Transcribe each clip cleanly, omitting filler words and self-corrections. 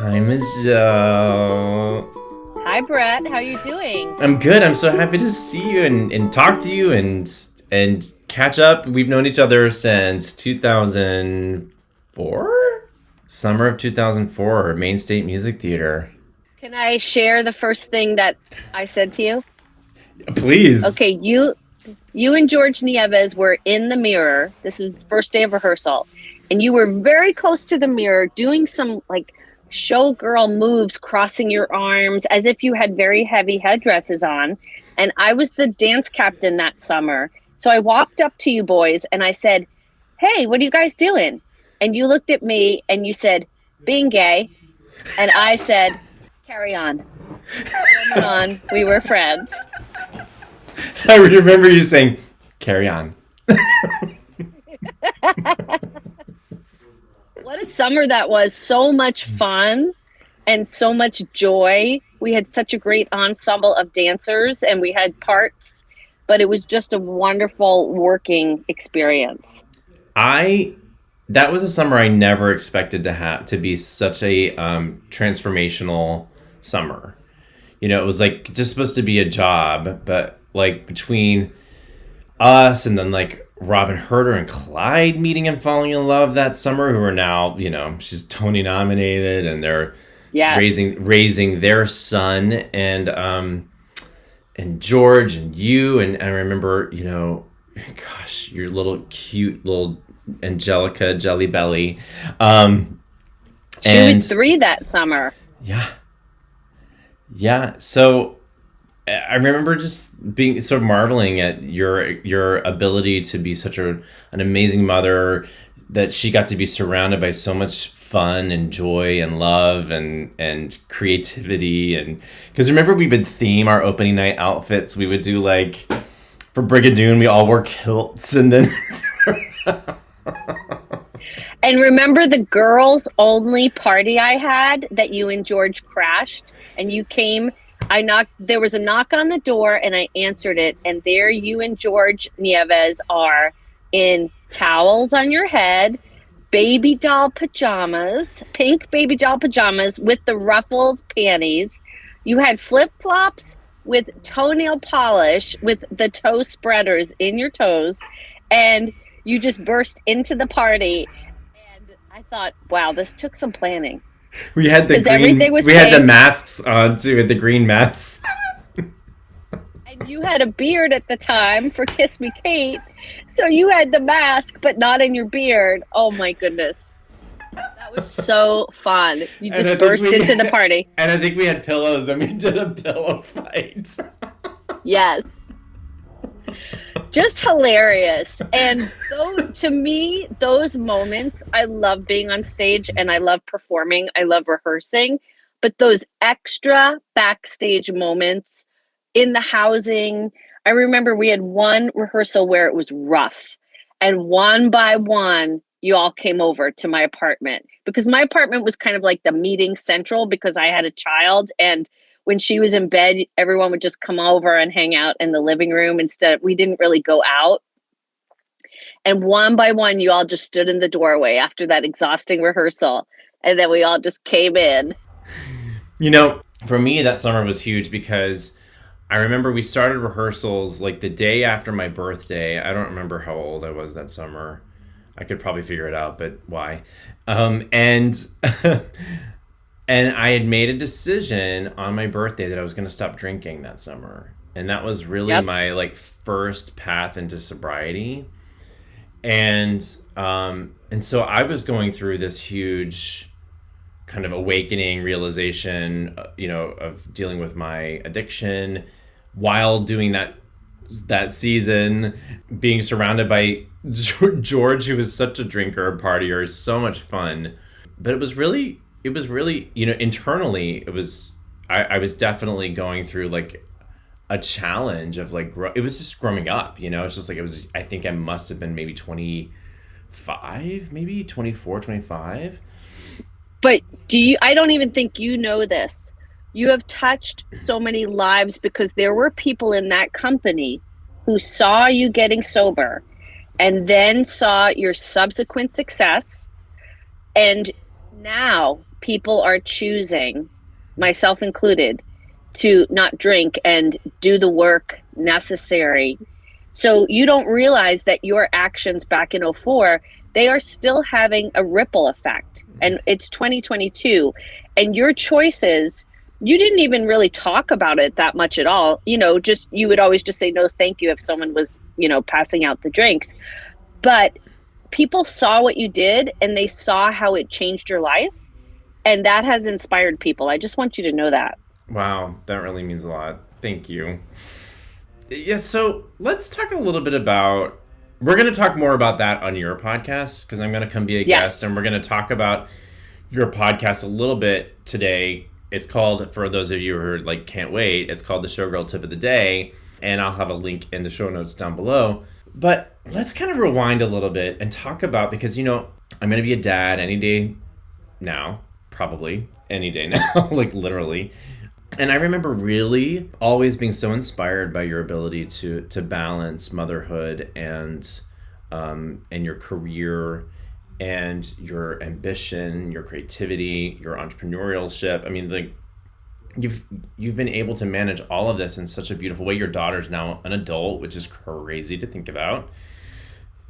Hi, Michelle. Hi, Bret. How you doing? I'm good. I'm so happy to see you and talk to you and catch up. We've known each other since 2004? Summer of 2004, Main State Music Theater. Can I share the first thing that I said to you? Please. Okay, you and George Nieves were in the mirror. This is the first day of rehearsal. And you were very close to the mirror doing some like showgirl moves, crossing your arms as if you had very heavy headdresses on. And I was the dance captain that summer. So I walked up to you boys and I said, "Hey, what are you guys doing?" And you looked at me and you said, "Being gay." And I said, "Carry on." Moving on. We were friends. I remember you saying, "Carry on." What a summer that was. So much fun and so much joy. We had such a great ensemble of dancers and we had parts, but it was just a wonderful working experience. That was a summer I never expected to be such a transformational summer. You know, it was like just supposed to be a job, but like between us and then like Robin Herder and Clyde meeting and falling in love that summer, who are now, you know, she's Tony nominated and they're raising their son and George and you and I remember, you know, gosh, your little cute little Angelica Jelly Belly. She was 3 that summer. Yeah. So I remember just being sort of marveling at your ability to be such an amazing mother, that she got to be surrounded by so much fun and joy and love and creativity. And because remember we would theme our opening night outfits. We would do like for Brigadoon, we all wore kilts and then And remember the girls only party I had that you and George crashed and you came. There was a knock on the door and I answered it. And there you and George Nieves are in towels on your head, baby doll pajamas, pink baby doll pajamas with the ruffled panties. You had flip-flops with toenail polish with the toe spreaders in your toes. And you just burst into the party. And I thought, wow, this took some planning. We had the masks on too, with the green masks. And you had a beard at the time for Kiss Me Kate. So you had the mask, but not in your beard. Oh my goodness. That was so fun. You just burst into the party. And I think we had pillows and we did a pillow fight. Yes. Just hilarious. And to me, those moments, I love being on stage and I love performing. I love rehearsing. But those extra backstage moments in the housing, I remember we had one rehearsal where it was rough. And one by one, you all came over to my apartment. Because my apartment was kind of like the meeting central because I had a child. And when she was in bed, everyone would just come over and hang out in the living room. Instead, we didn't really go out. And one by one, you all just stood in the doorway after that exhausting rehearsal. And then we all just came in. You know, for me, that summer was huge because I remember we started rehearsals like the day after my birthday. I don't remember how old I was that summer. I could probably figure it out, but why? And I had made a decision on my birthday that I was going to stop drinking that summer. And that was really my like first path into sobriety. And so I was going through this huge kind of awakening realization, you know, of dealing with my addiction while doing that season, being surrounded by George, who was such a drinker and partier, so much fun. But it was really, you know, internally, I was definitely going through like a challenge of like, it was just growing up, you know, it's just like, I think I must have been maybe 25, maybe 24, 25. But I don't even think you know this. You have touched so many lives because there were people in that company who saw you getting sober and then saw your subsequent success. And now people are choosing, myself included, to not drink and do the work necessary. So you don't realize that your actions back in '04, they are still having a ripple effect. And it's 2022. And your choices, you didn't even really talk about it that much at all. Just you would always just say no thank you if someone was, passing out the drinks. But people saw what you did and they saw how it changed your life. And that has inspired people. I just want you to know that. Wow, that really means a lot. Thank you. Yeah, so let's talk a little bit about, we're going to talk more about that on your podcast, because I'm going to come be a guest, and we're going to talk about your podcast a little bit today. It's called, for those of you who are can't wait, it's called the Showgirl Tip of the Day, and I'll have a link in the show notes down below. But let's kind of rewind a little bit and talk about, because, I'm going to be a dad any day now, probably any day now, literally. And I remember really always being so inspired by your ability to balance motherhood and your career and your ambition, your creativity, your entrepreneurship. I mean, you've been able to manage all of this in such a beautiful way. Your daughter's now an adult, which is crazy to think about.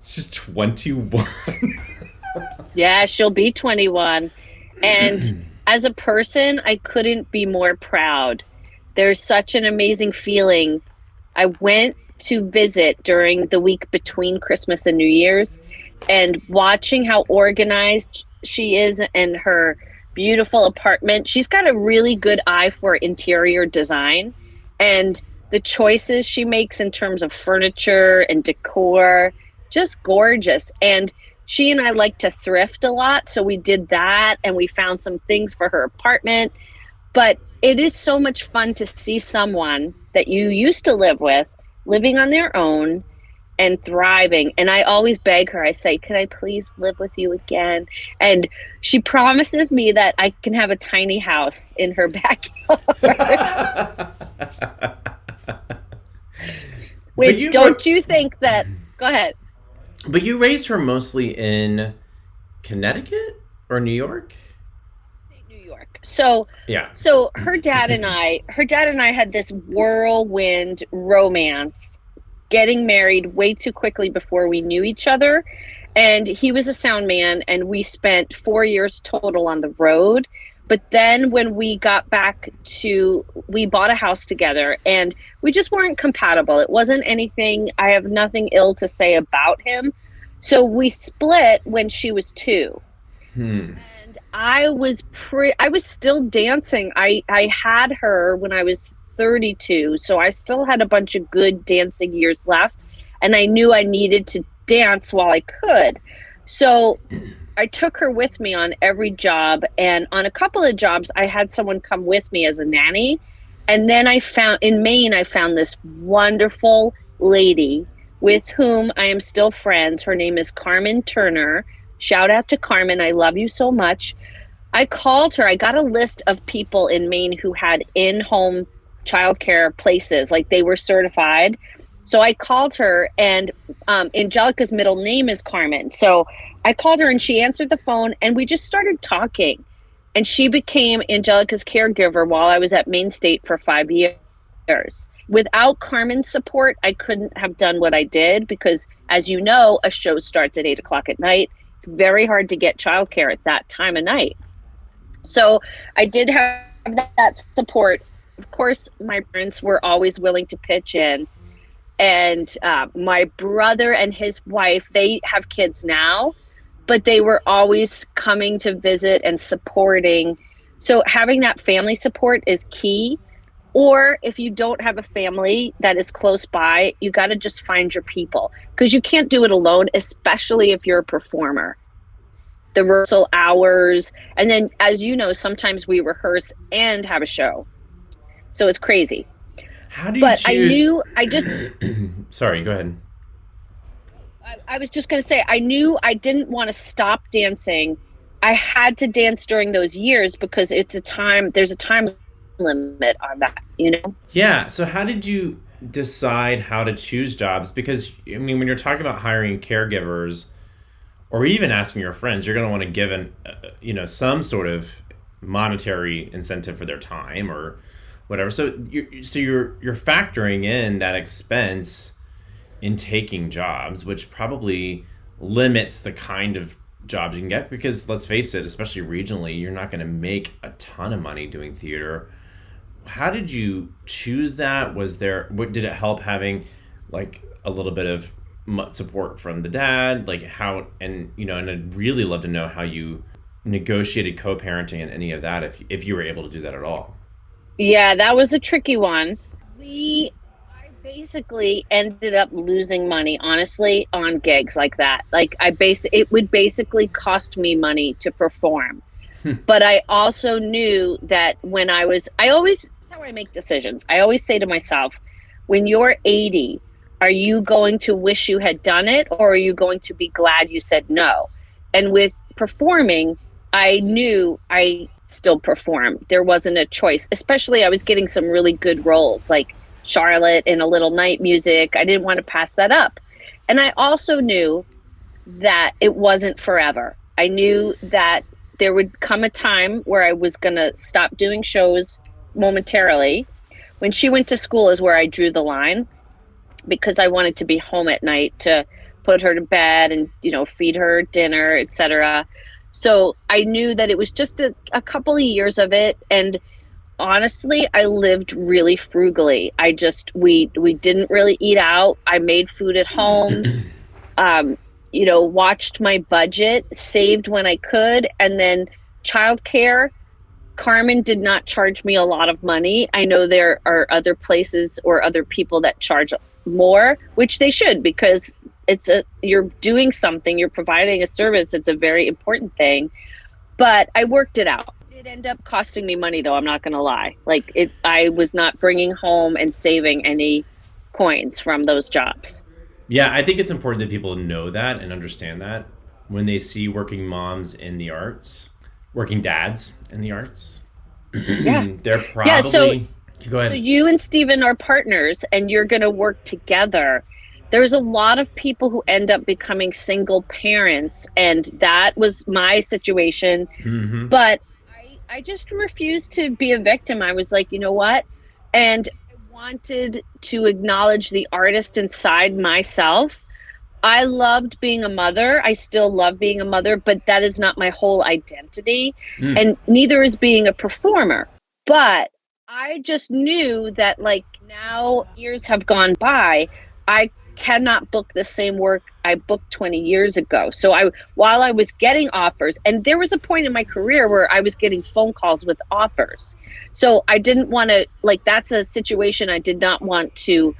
She's 21. Yeah, she'll be 21. And as a person, I couldn't be more proud. There's such an amazing feeling. I went to visit during the week between Christmas and New Year's, and watching how organized she is in her beautiful apartment. She's got a really good eye for interior design, and the choices she makes in terms of furniture and decor, just gorgeous. And she and I like to thrift a lot, so we did that, and we found some things for her apartment. But it is so much fun to see someone that you used to live with living on their own and thriving. And I always beg her, I say, can I please live with you again? And she promises me that I can have a tiny house in her backyard. Which, don't you think that... Go ahead. But you raised her mostly in Connecticut or New York? New York. So yeah. So her dad and I had this whirlwind romance, getting married way too quickly before we knew each other. And he was a sound man, and we spent 4 years total on the road. But then when we got back we bought a house together, and we just weren't compatible. It wasn't anything, I have nothing ill to say about him. So we split when she was 2. And I was still dancing. I had her when I was 32. So I still had a bunch of good dancing years left. And I knew I needed to dance while I could. So I took her with me on every job, and on a couple of jobs, I had someone come with me as a nanny. And then in Maine, I found this wonderful lady with whom I am still friends. Her name is Carmen Turner. Shout out to Carmen. I love you so much. I called her. I got a list of people in Maine who had in-home childcare places, they were certified. So I called her, and Angelica's middle name is Carmen. So I called her, and she answered the phone, and we just started talking. And she became Angelica's caregiver while I was at Maine State for 5 years. Without Carmen's support, I couldn't have done what I did, because, as you know, a show starts at 8:00 at night. It's very hard to get childcare at that time of night. So I did have that support. Of course, my parents were always willing to pitch in. And my brother and his wife, they have kids now, but they were always coming to visit and supporting. So having that family support is key. Or if you don't have a family that is close by, you got to just find your people, because you can't do it alone, especially if you're a performer. The rehearsal hours. And then, as you know, sometimes we rehearse and have a show. So it's crazy. How do you choose? Sorry, go ahead. I was just going to say, I knew I didn't want to stop dancing. I had to dance during those years because there's a time limit on that, Yeah. So how did you decide how to choose jobs? Because, I mean, when you're talking about hiring caregivers or even asking your friends, you're going to want to give some sort of monetary incentive for their time or whatever. So you're factoring in that expense in taking jobs, which probably limits the kind of jobs you can get, because let's face it, especially regionally, you're not going to make a ton of money doing theater. How did you choose that? What did it help having like a little bit of support from the dad? Like how, and I'd really love to know how you negotiated co-parenting and any of that, if you were able to do that at all. Yeah, that was a tricky one. I basically ended up losing money, honestly, on gigs like that. Like it would basically cost me money to perform. But I also knew that how I make decisions. I always say to myself, when you're 80, are you going to wish you had done it, or are you going to be glad you said no? And with performing, I knew I still perform. There wasn't a choice, especially I was getting some really good roles like Charlotte in A Little Night Music. I didn't want to pass that up. And I also knew that it wasn't forever. I knew that there would come a time where I was going to stop doing shows momentarily. When she went to school is where I drew the line, because I wanted to be home at night to put her to bed and, feed her dinner, etc. So I knew that it was just a couple of years of it. And honestly, I lived really frugally. We didn't really eat out. I made food at home, watched my budget, saved when I could. And then childcare, Carmen did not charge me a lot of money. I know there are other places or other people that charge more, which they should, because you're doing something, you're providing a service. It's a very important thing. But I worked it out. It ended up costing me money, though. I'm not going to lie. I was not bringing home and saving any coins from those jobs. Yeah, I think it's important that people know that and understand that when they see working moms in the arts, working dads in the arts. Yeah. They're probably... Go ahead. So you and Steven are partners, and you're going to work together. There's a lot of people who end up becoming single parents, and that was my situation. Mm-hmm. But I just refused to be a victim. I was like, you know what? And I wanted to acknowledge the artist inside myself. I loved being a mother. I still love being a mother, but that is not my whole identity. And neither is being a performer. But I just knew that now years have gone by, I cannot book the same work I booked 20 years ago. So while I was getting offers, and there was a point in my career where I was getting phone calls with offers. So I didn't want to, that's a situation I did not want to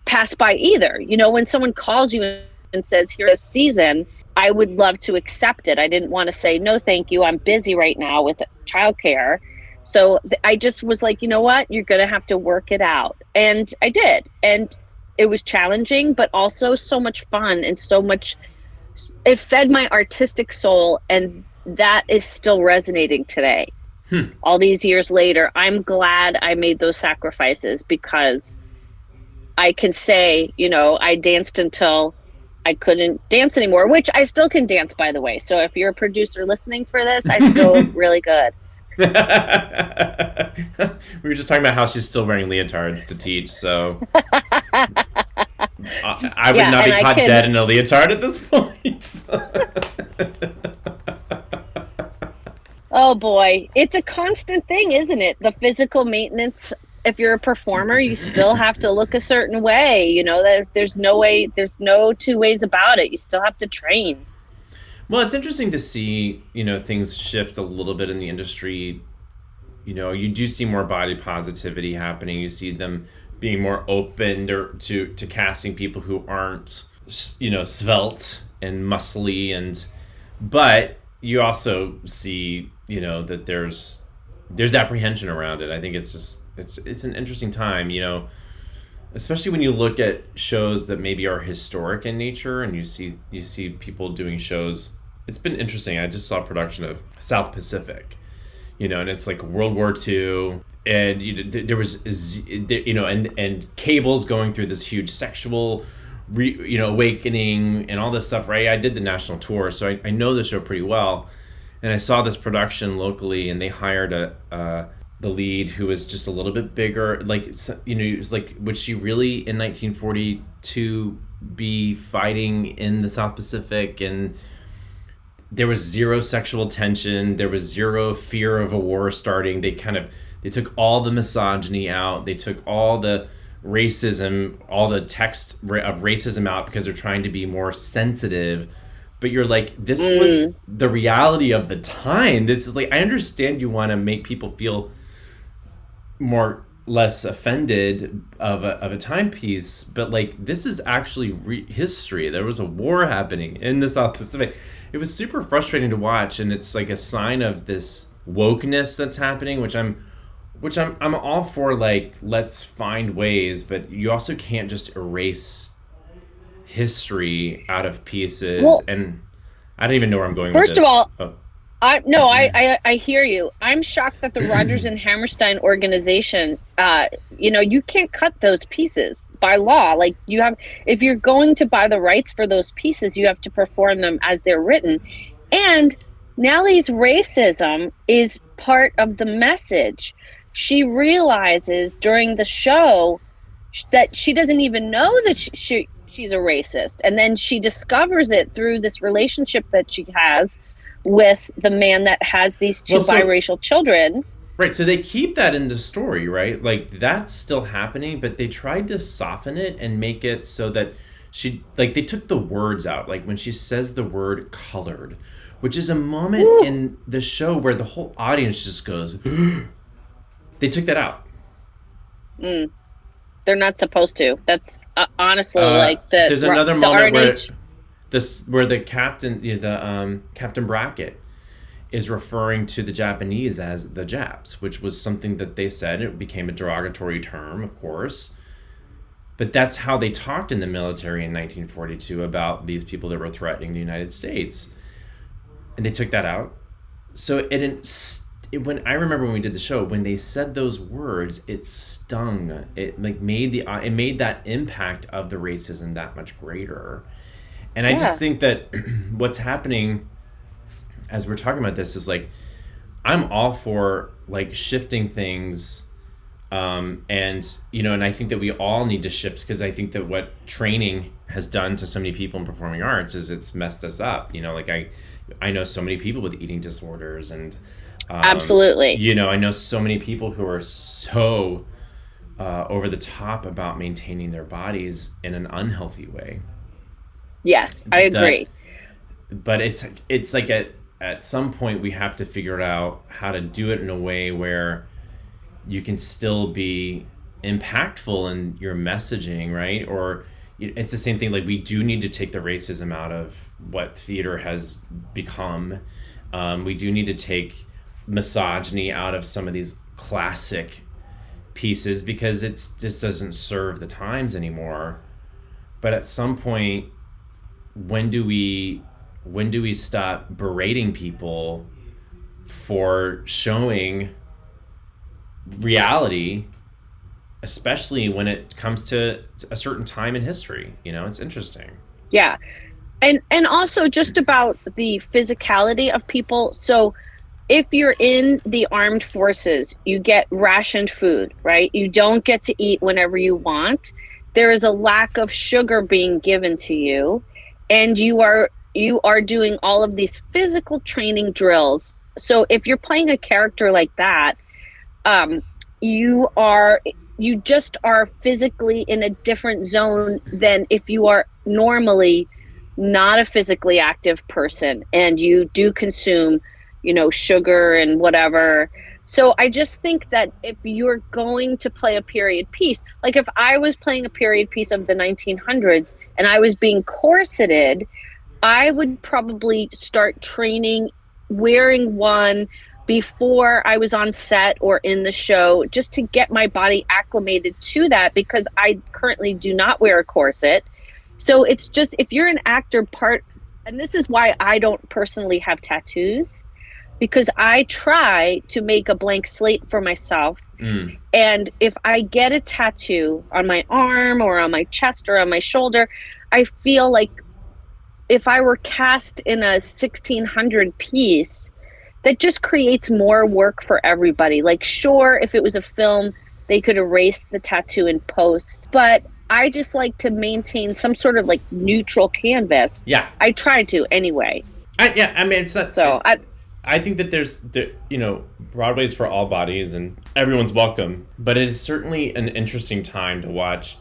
pass by either. When someone calls you and says, here's a season, I would love to accept it. I didn't want to say, no, thank you. I'm busy right now with childcare. So I just was like, you know what? You're going to have to work it out. And I did. And it was challenging, but also so much fun and it fed my artistic soul. And that is still resonating today. All these years later, I'm glad I made those sacrifices, because I can say, I danced until I couldn't dance anymore, which I still can dance, by the way. So if you're a producer listening for this, I still look really good. We were just talking about how she's still wearing leotards to teach, so I would not be caught dead in a leotard at this point. Oh boy, it's a constant thing, isn't it? The physical maintenance. If you're a performer, you still have to look a certain way. That there's no two ways about it. You still have to train. Well, it's interesting to see, things shift a little bit in the industry. You do see more body positivity happening. You see them being more open to casting people who aren't, svelte and muscly, but you also see, that there's apprehension around it. I think it's an interesting time, especially when you look at shows that maybe are historic in nature, and you see people doing shows. It's been interesting. I just saw a production of South Pacific, and it's like World War II, and there was, and cables going through this huge sexual, awakening and all this stuff, right? I did the national tour, so I know the show pretty well. And I saw this production locally, and they hired the lead who was just a little bit bigger. Like, you know, it was like, would she really in 1942 be fighting in the South Pacific? And there was zero sexual tension. There was zero fear of a war starting. They took all the misogyny out. They took all the racism, all the text of racism out because they're trying to be more sensitive. But you're like, this was the reality of the time. This is like, I understand you want to make people feel less offended of a timepiece, but like, this is actually history. There was a war happening in the South Pacific. It was super frustrating to watch, and it's like a sign of this wokeness that's happening, which I'm all for. Like, let's find ways, but you also can't just erase history out of pieces. Well, and I don't even know where I'm going with this. First of all, I hear you. I'm shocked that the Rodgers and Hammerstein organization, you can't cut those pieces by law. Like, if you're going to buy the rights for those pieces, you have to perform them as they're written. And Nellie's racism is part of the message. She realizes during the show that she doesn't even know that she's a racist. And then she discovers it through this relationship that she has with the man that has these two biracial children. Right, so they keep that in the story, right? Like, that's still happening, but they tried to soften it and make it so that they took the words out. Like, when she says the word colored, which is a moment in the show where the whole audience just goes, they took that out. They're not supposed to. That's honestly there's another moment RNH. where the captain, Captain Brackett, is referring to the Japanese as the Japs, which was something that they said. It became a derogatory term, of course. But that's how they talked in the military in 1942 about these people that were threatening the United States. And they took that out. So when I remember when we did the show, when they said those words, it stung. It made that impact of the racism that much greater. And I just think that what's happening as we're talking about this is like, I'm all for like shifting things. And I think that we all need to shift, because I think that what training has done to so many people in performing arts is it's messed us up. Like I know so many people with eating disorders, and absolutely. I know so many people who are so over the top about maintaining their bodies in an unhealthy way. Yes, I agree. But it's like at some point we have to figure out how to do it in a way where you can still be impactful in your messaging, right? Or it's the same thing. Like, we do need to take the racism out of what theater has become. We do need to take misogyny out of some of these classic pieces, because it just doesn't serve the times anymore. But at some point, when do we stop berating people for showing reality, especially when it comes to a certain time in history? It's interesting. Yeah. And also just about the physicality of people. So if you're in the armed forces, you get rationed food, right? You don't get to eat whenever you want. There is a lack of sugar being given to you, and you are doing all of these physical training drills. So if you're playing a character like that, you just are physically in a different zone than if you are normally not a physically active person and you do consume, sugar and whatever. So I just think that if you're going to play a period piece, like if I was playing a period piece of the 1900s and I was being corseted, I would probably start training, wearing one before I was on set or in the show, just to get my body acclimated to that, because I currently do not wear a corset. So it's just, if you're an actor and this is why I don't personally have tattoos, because I try to make a blank slate for myself. And if I get a tattoo on my arm or on my chest or on my shoulder, I feel like if I were cast in a 1600 piece, that just creates more work for everybody. Like, sure, if it was a film, they could erase the tattoo in post, but I just like to maintain some sort of like neutral canvas. Yeah. I try to anyway. I mean, it's not, So I think that Broadway's for all bodies and everyone's welcome, but it is certainly an interesting time to watch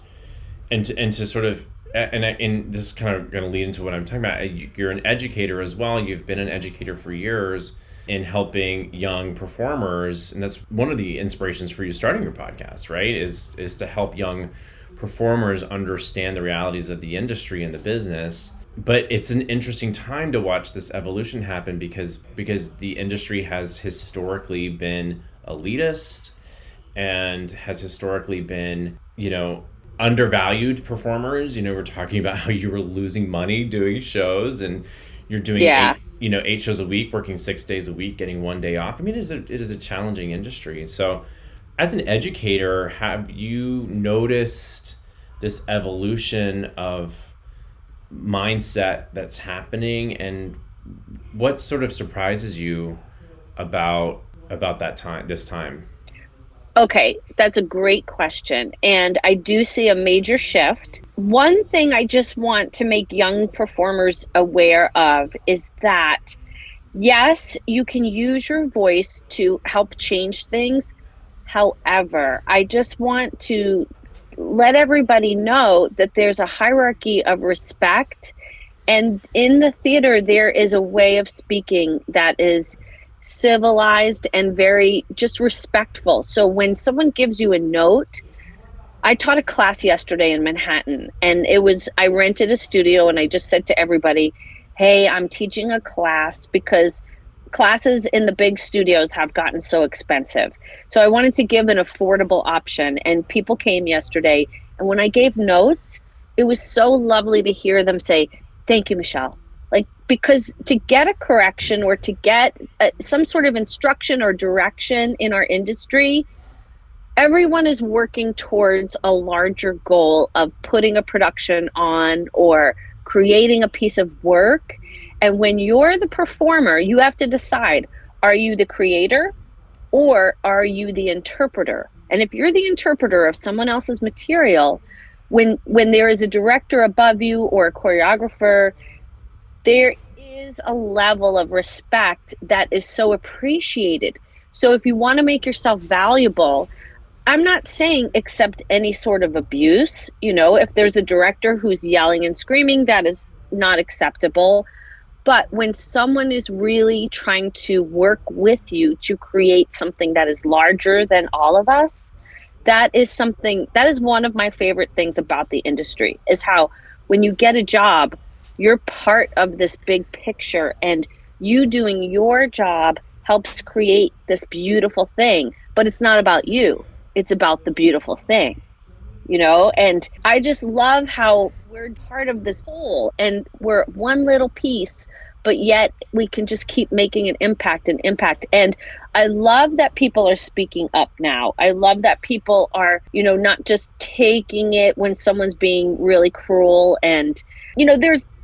and to sort of, and this is kind of going to lead into what I'm talking about. You're an educator as well. You've been an educator for years in helping young performers, and that's one of the inspirations for you starting your podcast, right? Is to help young performers understand the realities of the industry and the business. But it's an interesting time to watch this evolution happen because the industry has historically been elitist and has historically been, undervalued performers. We're talking about how you were losing money doing shows, and you're doing 8 shows a week, working 6 days a week, getting 1 day off. I mean, it is a challenging industry. So as an educator, have you noticed this evolution of mindset that's happening, and what sort of surprises you about this time? Okay, that's a great question. And I do see a major shift. One thing I just want to make young performers aware of is that, yes, you can use your voice to help change things. However, I just want to let everybody know that there's a hierarchy of respect. And in the theater, there is a way of speaking that is civilized and very just respectful. So when someone gives you a note, I taught a class yesterday in Manhattan, and I rented a studio, and I just said to everybody, hey, I'm teaching a class because classes in the big studios have gotten so expensive. So I wanted to give an affordable option, and people came yesterday, and when I gave notes, it was so lovely to hear them say, thank you, Michelle. Because to get a correction or to get some sort of instruction or direction in our industry, everyone is working towards a larger goal of putting a production on or creating a piece of work. And when you're the performer, you have to decide, are you the creator or are you the interpreter? And if you're the interpreter of someone else's material, when there is a director above you or a choreographer, there is a level of respect that is so appreciated. So if you want to make yourself valuable, I'm not saying accept any sort of abuse. If there's a director who's yelling and screaming, that is not acceptable. But when someone is really trying to work with you to create something that is larger than all of us, that is one of my favorite things about the industry, is how when you get a job, you're part of this big picture, and you doing your job helps create this beautiful thing. But it's not about you. It's about the beautiful thing, And I just love how we're part of this whole, and we're one little piece, but yet we can just keep making an impact and impact. And I love that people are speaking up now. I love that people are, not just taking it when someone's being really cruel. And,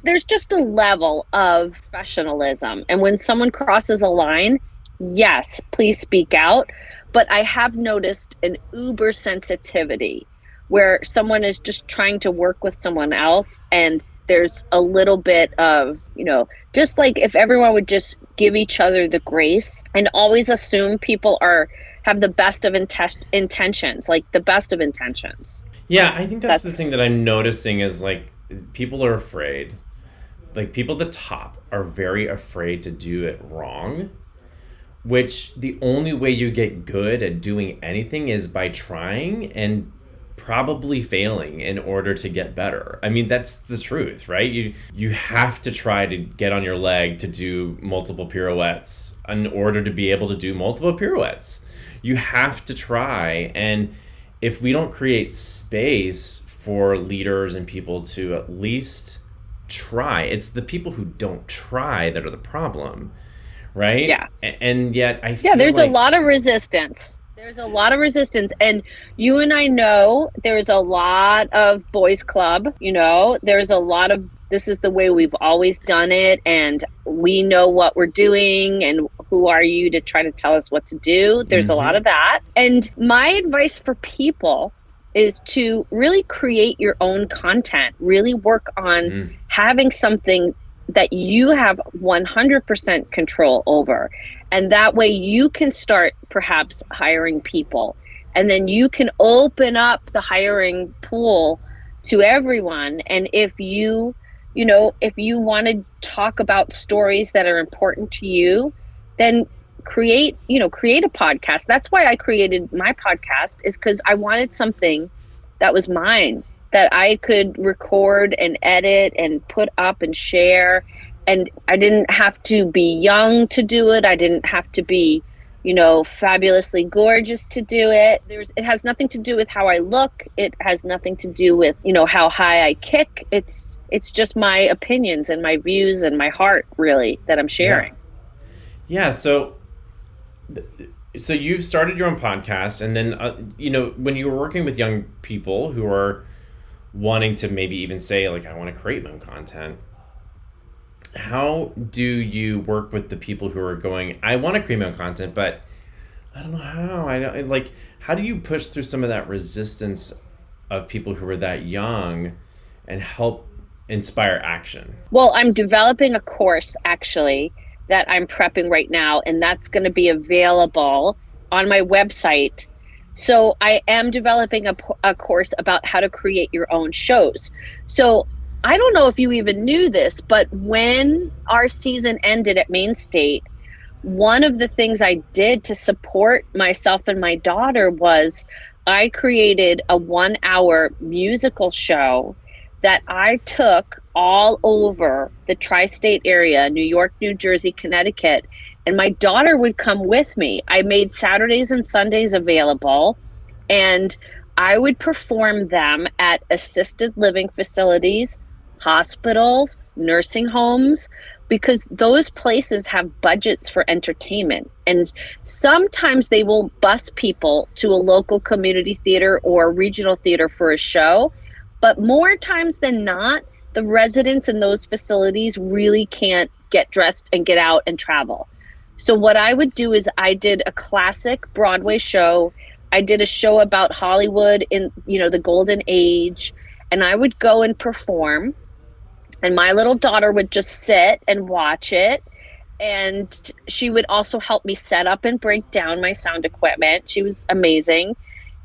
there's just a level of professionalism. And when someone crosses a line, yes, please speak out. But I have noticed an uber sensitivity where someone is just trying to work with someone else, and there's a little bit of, just like if everyone would just give each other the grace and always assume people have the best of intentions, like the best of intentions. Yeah, I think that's the thing that I'm noticing is people are afraid. People at the top are very afraid to do it wrong, which the only way you get good at doing anything is by trying and probably failing in order to get better. I mean, that's the truth, right? You have to try to get on your leg to do multiple pirouettes in order to be able to do multiple pirouettes. You have to try. And if we don't create space for leaders and people to at least try, it's the people who don't try that are the problem, right? Yeah. And yet I feel there's a lot of resistance. There's a lot of resistance. And you and I know there's a lot of boys club, there's a lot of, this is the way we've always done it, and we know what we're doing, and who are you to try to tell us what to do? There's a lot of that. And my advice for people is to really create your own content, really work on having something that you have 100% control over. And that way you can start perhaps hiring people. And then you can open up the hiring pool to everyone. And if you want to talk about stories that are important to you, then create a podcast. That's why I created my podcast, is because I wanted something that was mine, that I could record and edit and put up and share. And I didn't have to be young to do it. I didn't have to be, fabulously gorgeous to do it. It has nothing to do with how I look. It has nothing to do with, how high I kick. It's just my opinions and my views and my heart, really, that I'm sharing. Yeah. So you've started your own podcast, and then, when you were working with young people who are wanting to maybe even say, like, I want to create my own content, how do you work with the people who are going, I want to create my own content, but I don't know how. How do you push through some of that resistance of people who are that young and help inspire action? Well, I'm developing a course, actually, that I'm prepping right now, and that's going to be available on my website. So I am developing a course about how to create your own shows. So I don't know if you even knew this, but when our season ended at Main State, one of the things I did to support myself and my daughter was I created a 1-hour musical show that I took all over the tri-state area, New York, New Jersey, Connecticut, and my daughter would come with me. I made Saturdays and Sundays available, and I would perform them at assisted living facilities, hospitals, nursing homes, because those places have budgets for entertainment. And sometimes they will bus people to a local community theater or regional theater for a show. But more times than not, the residents in those facilities really can't get dressed and get out and travel. So what I would do is I did a classic Broadway show. I did a show about Hollywood in, the golden age, and I would go and perform. And my little daughter would just sit and watch it. And she would also help me set up and break down my sound equipment. She was amazing.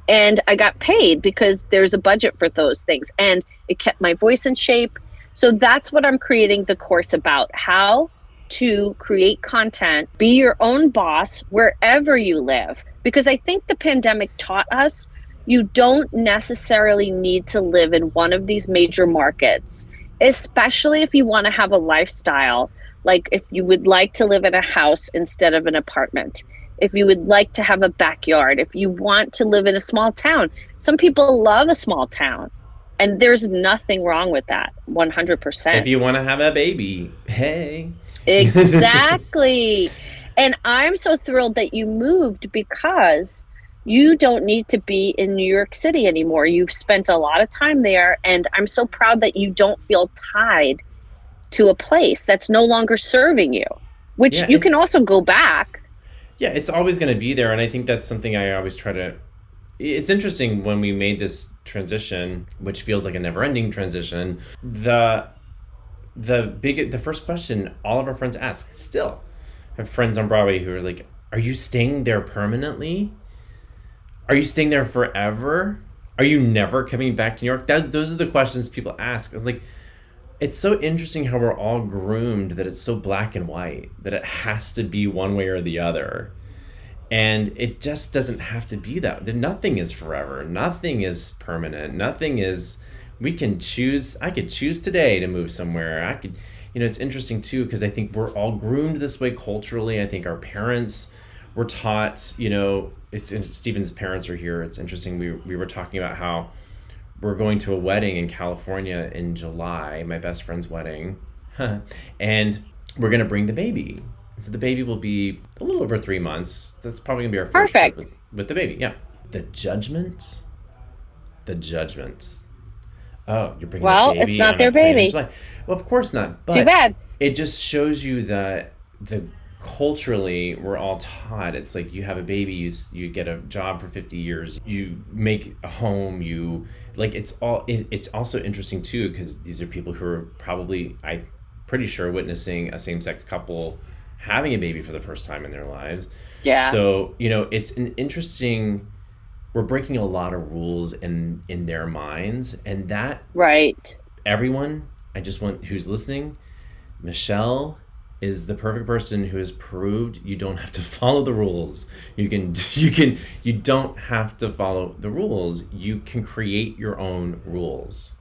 And I got paid because there's a budget for those things. And it kept my voice in shape. So that's what I'm creating the course about, how to create content, be your own boss wherever you live. Because I think the pandemic taught us you don't necessarily need to live in one of these major markets, especially if you want to have a lifestyle. Like if you would like to live in a house instead of an apartment, if you would like to have a backyard, if you want to live in a small town. Some people love a small town, and there's nothing wrong with that, 100%. If you want to have a baby, hey. Exactly. And I'm so thrilled that you moved, because you don't need to be in New York City anymore. You've spent a lot of time there, and I'm so proud that you don't feel tied to a place that's no longer serving you, which you can also go back. Yeah, it's always going to be there, and I think that's something I always try to... It's interesting when we made this transition, which feels like a never-ending transition, the first question all of our friends ask, still, I have friends on Broadway who are like, are you staying there permanently? Are you staying there forever? Are you never coming back to New York? Those are the questions people ask. I was like, it's so interesting how we're all groomed that it's so black and white, that it has to be one way or the other. And it just doesn't have to be that. Nothing is forever. Nothing is permanent. Nothing is, we can choose. I could choose today to move somewhere. I could, it's interesting too, because I think we're all groomed this way culturally. I think our parents were taught, Stephen's parents are here. It's interesting. We were talking about how we're going to a wedding in California in July, my best friend's wedding, and we're going to bring the baby. So the baby will be a little over 3 months. That's probably going to be our first trip with the baby. Yeah. The judgment. Oh, you're bringing the baby. Well, it's not their baby. Well, of course not. But too bad. It just shows you the culturally we're all taught it's like you have a baby, you get a job for 50 years, you make a home, you like it's also interesting too because these are people who are probably, I'm pretty sure, witnessing a same-sex couple having a baby for the first time in their lives. Yeah. So it's an interesting, we're breaking a lot of rules in their minds, and that right. Everyone, I just want, who's listening, Michelle is the perfect person who has proved you don't have to follow the rules. You don't have to follow the rules. You can create your own rules.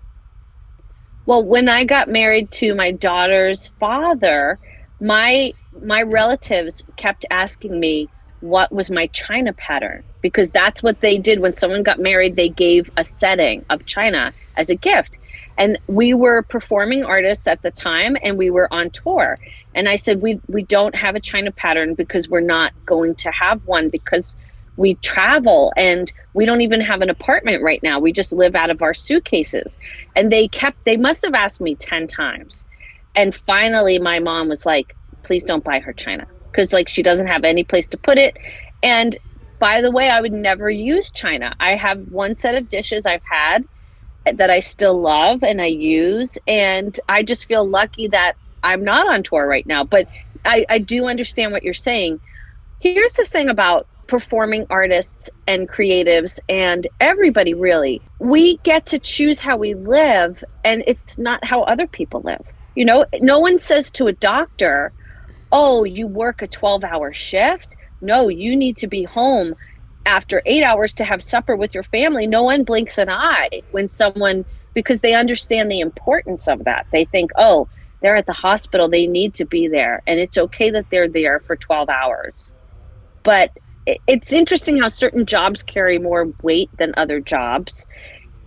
Well, when I got married to my daughter's father, my relatives kept asking me what was my china pattern, because that's what they did when someone got married. They gave a setting of china as a gift. And we were performing artists at the time, and we were on tour. And I said, we don't have a china pattern because we're not going to have one, because we travel and we don't even have an apartment right now. We just live out of our suitcases. And they must have asked me 10 times. And finally, my mom was like, please don't buy her china, because like she doesn't have any place to put it. And by the way, I would never use china. I have one set of dishes I've had that I still love and I use. And I just feel lucky that I'm not on tour right now. But I do understand what you're saying. Here's the thing about performing artists and creatives and everybody, really. We get to choose how we live, and it's not how other people live. No one says to a doctor, oh, you work a 12-hour shift? No, you need to be home after 8 hours to have supper with your family. No one blinks an eye when someone, because they understand the importance of that. They think, oh, they're at the hospital, they need to be there, and it's okay that they're there for 12 hours. But it's interesting how certain jobs carry more weight than other jobs.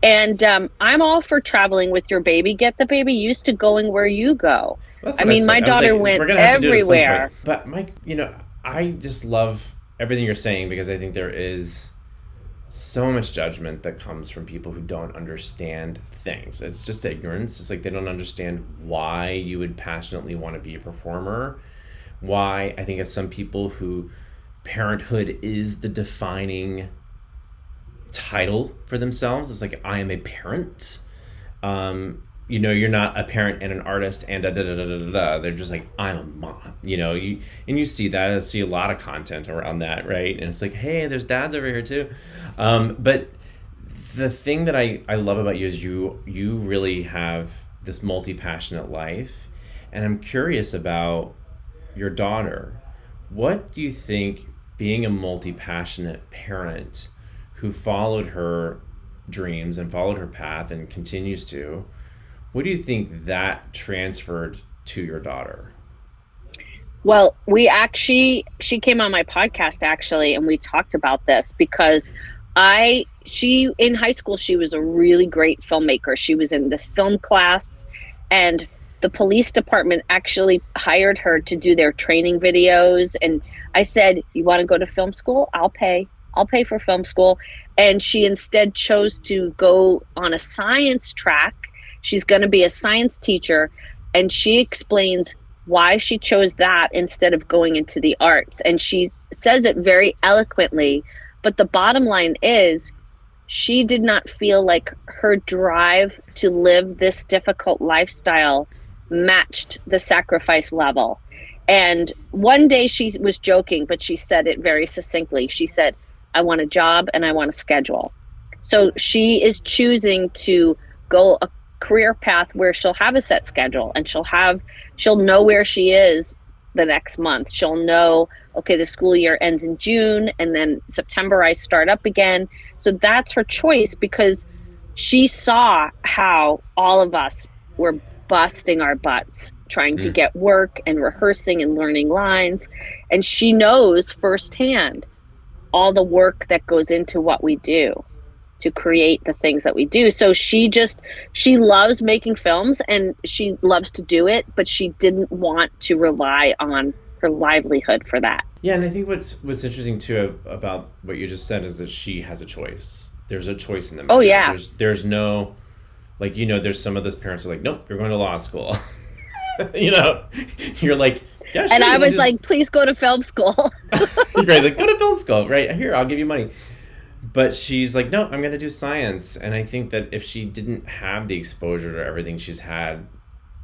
And I'm all for traveling with your baby. Get the baby used to going where you go. I mean, my daughter went everywhere. But Mike, I just love everything you're saying, because I think there is so much judgment that comes from people who don't understand things. It's just ignorance. It's like they don't understand why you would passionately want to be a performer. Why, I think, as some people who parenthood is the defining title for themselves. It's like, I am a parent. You're not a parent and an artist and They're just like, I'm a mom. You see that. I see a lot of content around that, right? And it's like, hey, there's dads over here too. But the thing that I love about you is you really have this multi-passionate life. And I'm curious about your daughter. What do you think being a multi-passionate parent who followed her dreams and followed her path and continues to, what do you think that transferred to your daughter? Well, she came on my podcast actually, and we talked about this because she in high school, she was a really great filmmaker. She was in this film class, and the police department actually hired her to do their training videos. And I said, you want to go to film school? I'll pay for film school. And she instead chose to go on a science track. She's going to be a science teacher. And she explains why she chose that instead of going into the arts. And she says it very eloquently. But the bottom line is, she did not feel like her drive to live this difficult lifestyle matched the sacrifice level. And one day she was joking, but she said it very succinctly. She said, I want a job and I want a schedule. So she is choosing to go a career path where she'll have a set schedule, and she'll know where she is the next month. She'll know, okay, the school year ends in June, and then September I start up again. So that's her choice, because she saw how all of us were busting our butts trying to get work and rehearsing and learning lines. And she knows firsthand all the work that goes into what we do to create the things that we do. So she loves making films and she loves to do it, but she didn't want to rely on her livelihood for that. Yeah, and I think what's interesting too about what you just said is that she has a choice. There's a choice in the matter. Oh yeah. There's no, there's some of those parents who are like, nope, you're going to law school. You're like, Yeah, And sure. I We'll was just like, please go to film school. right, like go to film school. Right here, I'll give you money. But she's like, no, I'm gonna do science. And I think that if she didn't have the exposure to everything she's had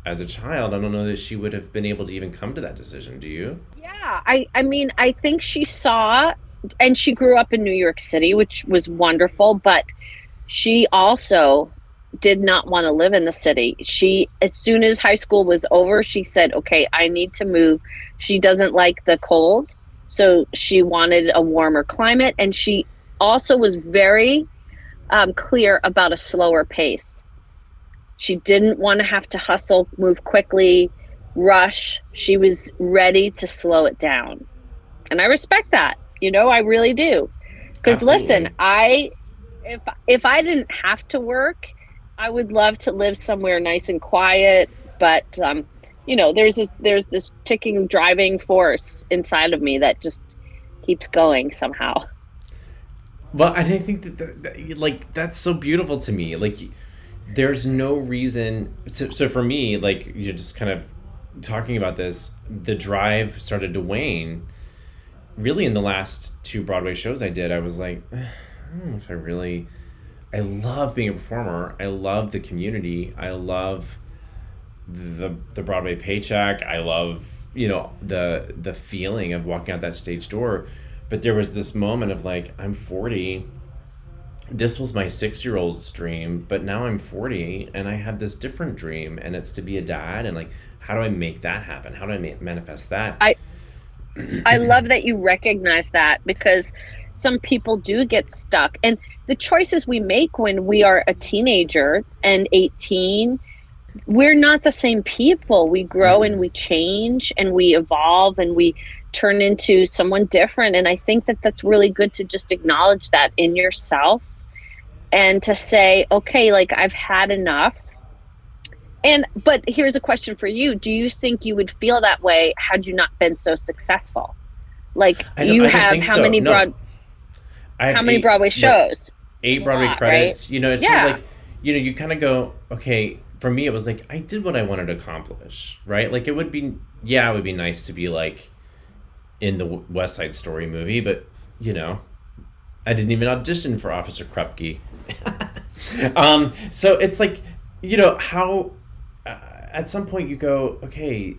as a child, I don't know that she would have been able to even come to that decision. Do you? Yeah, I mean, I think she saw, and she grew up in New York City, which was wonderful, but she also did not want to live in the city. She, as soon as high school was over, she said, okay, I need to move. She doesn't like the cold, so she wanted a warmer climate. And she also was very clear about a slower pace. She didn't want to have to hustle, move quickly, rush. She was ready to slow it down. And I respect that. I really do. Because listen, if I didn't have to work, I would love to live somewhere nice and quiet, but there's this ticking driving force inside of me that just keeps going somehow. Well, and I think that like that's so beautiful to me. Like, there's no reason. So for me, like, you're just kind of talking about this. The drive started to wane. Really, in the last 2 Broadway shows I did, I was like, I don't know if I really. I love being a performer. I love the community. I love the Broadway paycheck. I love the feeling of walking out that stage door. But there was this moment of like, I'm 40. This was my 6-year-old's dream, but now I'm 40 and I have this different dream, and it's to be a dad. And like, how do I make that happen? How do I manifest that? I love that you recognize that, because some people do get stuck. And the choices we make when we are a teenager and 18, we're not the same people. We grow and we change and we evolve and we turn into someone different. And I think that that's really good to just acknowledge that in yourself and to say, okay, like, I've had enough. But here's a question for you. Do you think you would feel that way had you not been so successful? Like, you have how many Broadway shows? 8 Broadway lot, credits. right? It's sort of like, you kind of go, okay, for me, it was like, I did what I wanted to accomplish, right? Like, it would be nice to be like in the West Side Story movie, but, I didn't even audition for Officer Krupke. So it's like, how, at some point you go, okay,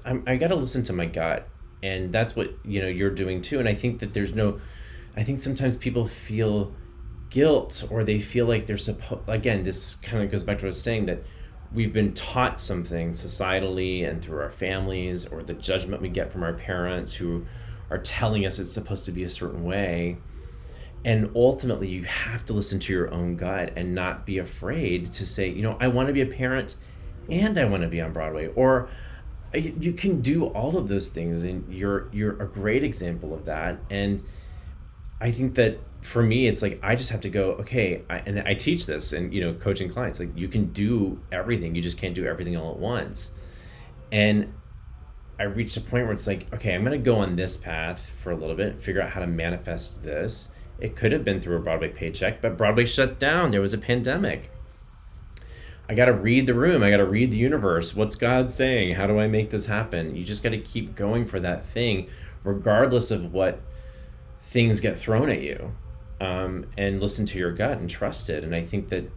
I got to listen to my gut. And that's what, you're doing too. And I think that I think sometimes people feel guilt, or they feel like they're again, this kind of goes back to what I was saying, that we've been taught something societally and through our families, or the judgment we get from our parents who are telling us it's supposed to be a certain way. And ultimately, you have to listen to your own gut and not be afraid to say, I want to be a parent and I want to be on Broadway. Or you can do all of those things, and you're a great example of that. And I think that for me, it's like, I just have to go, okay, and I teach this and, coaching clients, like, you can do everything. You just can't do everything all at once. And I reached a point where it's like, okay, I'm going to go on this path for a little bit, figure out how to manifest this. It could have been through a Broadway paycheck, but Broadway shut down. There was a pandemic. I got to read the room. I got to read the universe. What's God saying? How do I make this happen? You just got to keep going for that thing, regardless of what things get thrown at you, and listen to your gut and trust it. And I think that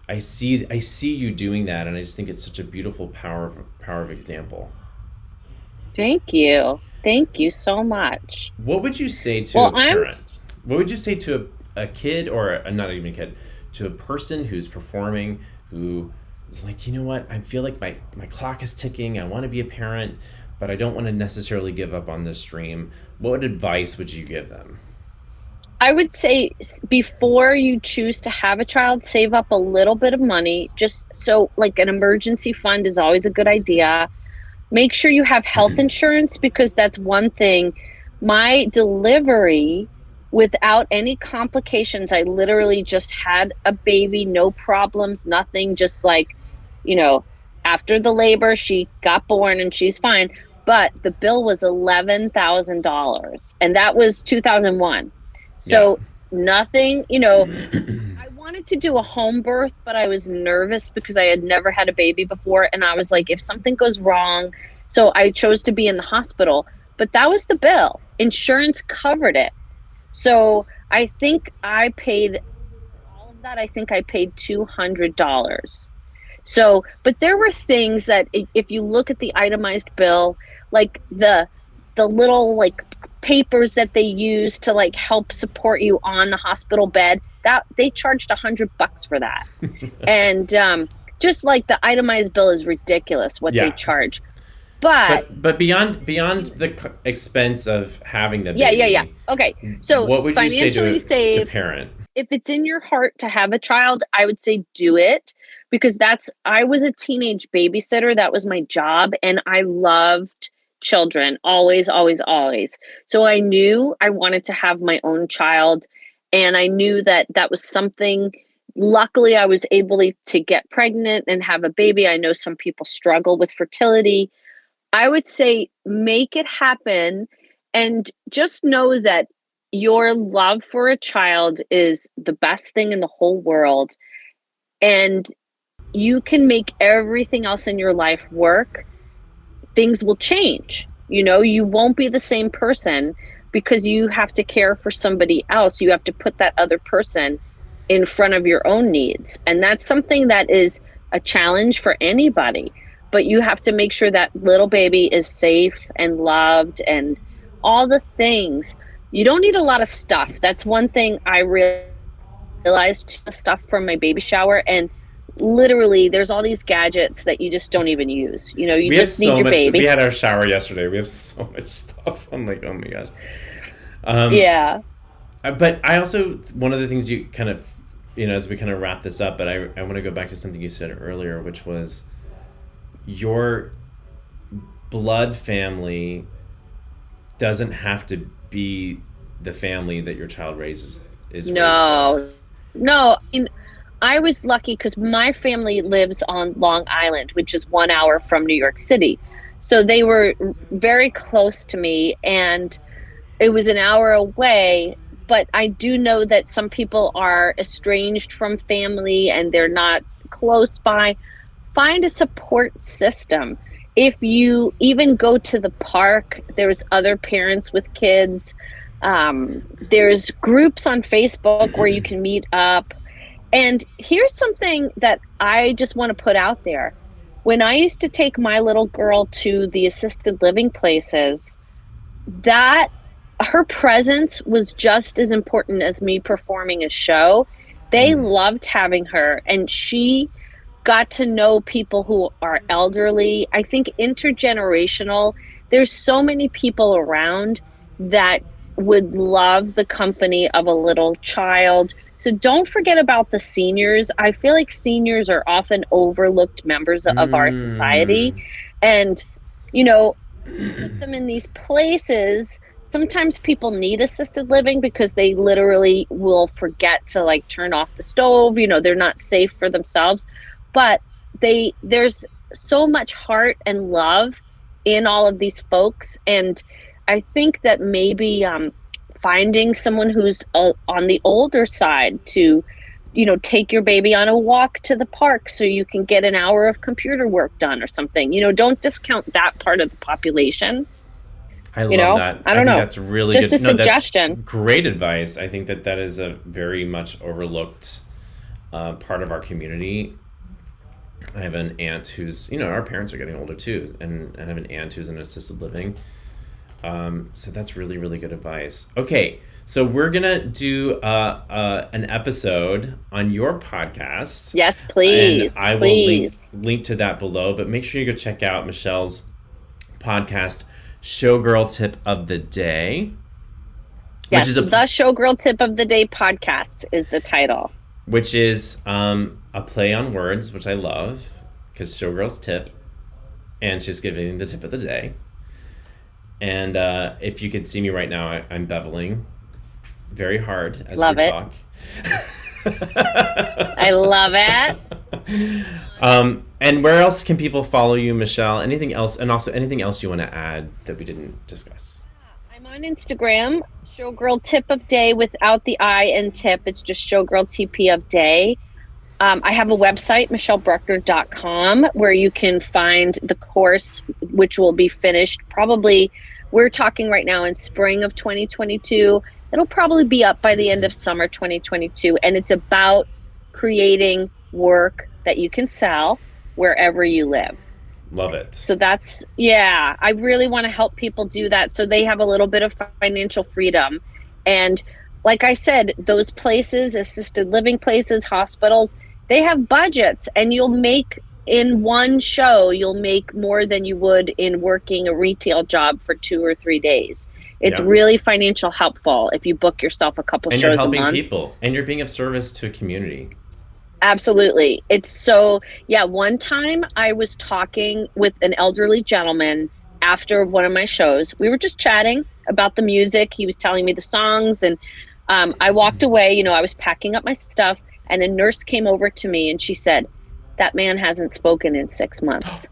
I see you doing that, and I just think it's such a beautiful power of example. Thank you so much. What would you say to a parent? What would you say to a kid, or not even a kid, to a person who's performing, who is like, you know what, I feel like my clock is ticking, I want to be a parent, but I don't want to necessarily give up on this dream? What advice would you give them? I would say, before you choose to have a child, save up a little bit of money, just so, like, an emergency fund is always a good idea. Make sure you have health insurance, because that's one thing. My delivery, without any complications, I literally just had a baby, no problems, nothing, just like, after the labor, she got born and she's fine. But the bill was $11,000, and that was 2001. So nothing, I wanted to do a home birth, but I was nervous because I had never had a baby before. And I was like, if something goes wrong, So I chose to be in the hospital, but that was the bill. Insurance covered it. So I think I paid all of that. I think I paid $200. So, but there were things that if you look at the itemized bill, like the little like papers that they use to like help support you on the hospital bed, that they charged $100 for that. And just like the itemized bill is ridiculous what they charge. But beyond the expense of having the baby, yeah. Okay, so what would you financially say to parent? If it's in your heart to have a child, I would say do it, because I was a teenage babysitter. That was my job, and I loved children, always, always, always. So I knew I wanted to have my own child, and I knew that that was something. Luckily, I was able to get pregnant and have a baby. I know some people struggle with fertility. I would say make it happen, and just know that your love for a child is the best thing in the whole world, and you can make everything else in your life work. Things will change. You won't be the same person because you have to care for somebody else. You have to put that other person in front of your own needs. And that's something that is a challenge for anybody. But you have to make sure that little baby is safe and loved and all the things. You don't need a lot of stuff. That's one thing I realized, stuff from my baby shower. And literally, there's all these gadgets that you just don't even use. You just need your baby. We had our shower yesterday. We have so much stuff. I'm like, oh my gosh. Yeah. But I also, one of the things you kind of, as we kind of wrap this up, but I want to go back to something you said earlier, which was your blood family doesn't have to be the family that your child is raised with. No. I was lucky because my family lives on Long Island, which is 1 hour from New York City. So they were very close to me, and it was an hour away. But I do know that some people are estranged from family and they're not close by. Find a support system. If you even go to the park, there's other parents with kids. There's groups on Facebook where you can meet up. And here's something that I just want to put out there. When I used to take my little girl to the assisted living places, that her presence was just as important as me performing a show. They loved having her, and she got to know people who are elderly. I think intergenerational. There's so many people around that would love the company of a little child. So don't forget about the seniors. I feel like seniors are often overlooked members of our society. And, put them in these places. Sometimes people need assisted living because they literally will forget to turn off the stove. They're not safe for themselves. But there's so much heart and love in all of these folks. And I think that maybe finding someone who's on the older side to, take your baby on a walk to the park so you can get an hour of computer work done or something. Don't discount that part of the population. I love that. I don't know. That's really just good. a suggestion. That's great advice. I think that is a very much overlooked part of our community. I have an aunt who's, our parents are getting older too, and I have an aunt who's in assisted living. So that's really, really good advice. Okay, so we're gonna do an episode on your podcast. Yes, please. And I will link to that below. But make sure you go check out Michelle's podcast, Showgirl Tip of the Day. Yes, the Showgirl Tip of the Day podcast is the title. Which is a play on words, which I love, because Showgirl's tip, and she's giving the tip of the day. And if you could see me right now, I'm beveling very hard as we talk. I love it. And where else can people follow you, Michelle? Anything else? And also anything else you want to add that we didn't discuss? I'm on Instagram, Showgirl Tip of Day without the I in tip. It's just Showgirl TP of Day. I have a website, michellebruckner.com, where you can find the course, which will be finished probably, we're talking right now in spring of 2022. It'll probably be up by the end of summer 2022. And it's about creating work that you can sell wherever you live. Love it. So that's, yeah, I really want to help people do that so they have a little bit of financial freedom. And like I said, those places, assisted living places, hospitals, they have budgets, and you'll make in one show, you'll make more than you would in working a retail job for 2 or 3 days. It's really financial helpful if you book yourself a couple and shows a month. And you're helping people, and you're being of service to a community. Absolutely. It's so, yeah, one time I was talking with an elderly gentleman after one of my shows. We were just chatting about the music. He was telling me the songs, and I walked away. You know, I was packing up my stuff, and a nurse came over to me and she said, "That man hasn't spoken in 6 months."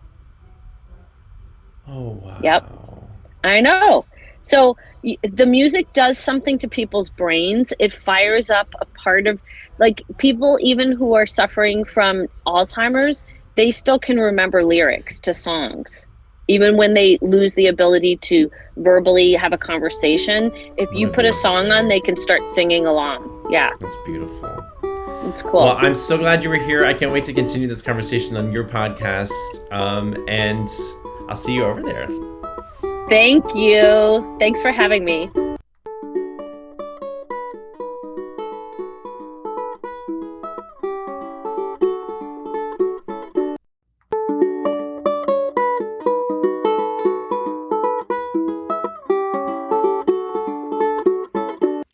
Oh, wow. Yep. I know. So the music does something to people's brains. It fires up a part of, like, people even who are suffering from Alzheimer's, they still can remember lyrics to songs. Even when they lose the ability to verbally have a conversation, if you put a song on, they can start singing along. Yeah. That's beautiful. It's cool. Well, I'm so glad you were here. I can't wait to continue this conversation on your podcast. And I'll see you over there. Thank you. Thanks for having me.